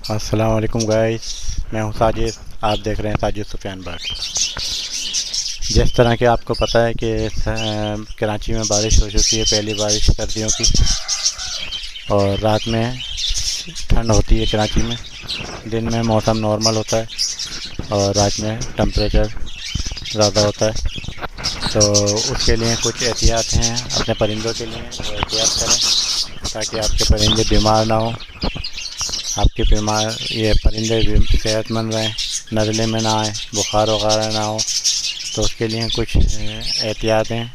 अस्सलाम वालेकुम गाइस, मैं हूं साजिद। आप देख रहे हैं साजिद सुफियान बर्ड। जिस तरह के आपको पता है कि कराची में बारिश हो चुकी है, पहली बारिश सर्दियों की, और रात में ठंड होती है कराची में। दिन में मौसम नॉर्मल होता है और रात में टेम्परेचर ज़्यादा होता है। तो उसके लिए कुछ एहतियात हैं अपने परिंदों के लिए, वो एहतियात करें ताकि आपके परिंदे बीमार ना हो, आपके ये परिंदे भी सेहतमंद रहें, नज़ले में ना आए, बुखार वगैरह ना हो। तो उसके लिए कुछ एहतियात हैं,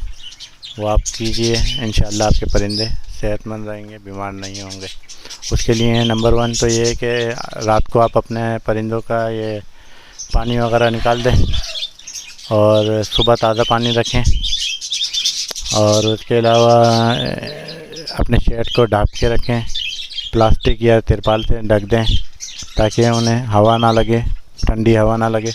वो आप कीजिए। इंशाअल्लाह आपके परिंदे सेहतमंद रहेंगे, बीमार नहीं होंगे। उसके लिए नंबर 1 तो ये है कि रात को आप अपने परिंदों का ये पानी वगैरह निकाल दें और सुबह ताज़ा पानी रखें। और उसके अलावा अपने शेड को ढक के रखें, प्लास्टिक या तिरपाल से ढक दें ताकि उन्हें हवा ना लगे, ठंडी हवा ना लगे।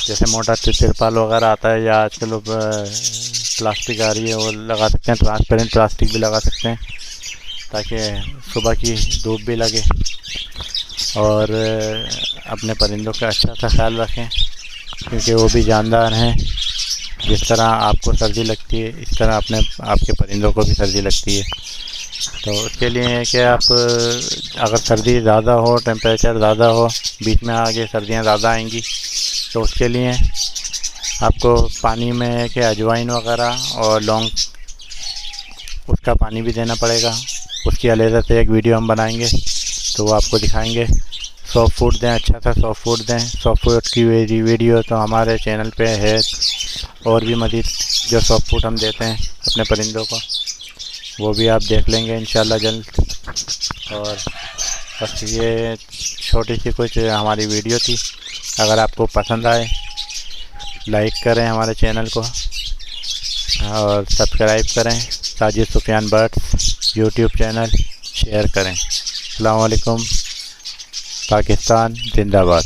जैसे मोटा तिरपाल वगैरह आता है या आजकल प्लास्टिक आ रही है, वो लगा सकते हैं। ट्रांसपेरेंट प्लास्टिक भी लगा सकते हैं ताकि सुबह की धूप भी लगे। और अपने परिंदों का अच्छा सा ख्याल रखें क्योंकि वो भी जानदार हैं। जिस तरह आपको सर्दी लगती है, इस तरह आपके परिंदों को भी सर्दी लगती है। तो उसके लिए है कि आप अगर सर्दी ज़्यादा हो, टेम्परेचर ज़्यादा हो, बीच में आगे सर्दियाँ ज़्यादा आएंगी, तो उसके लिए आपको पानी में है कि अजवाइन वगैरह और लौंग, उसका पानी भी देना पड़ेगा। उसकी अलग से एक वीडियो हम बनाएंगे तो वो आपको दिखाएंगे। सॉफ्ट फूड दें, अच्छा सा सॉफ्ट फूड दें। सॉफ्ट फूड की वीडियो तो हमारे चैनल पे है, और भी मज़ीद जो सॉफ्ट फूड हम देते हैं अपने परिंदों को, वो भी आप देख लेंगे इंशाल्लाह जल्द। और बस ये छोटी सी कुछ हमारी वीडियो थी। अगर आपको पसंद आए लाइक करें हमारे चैनल को और सब्सक्राइब करें Sajid Sufiyan birds YouTube channel, share करें। अस्सलाम वालेकुम, पाकिस्तान जिंदाबाद।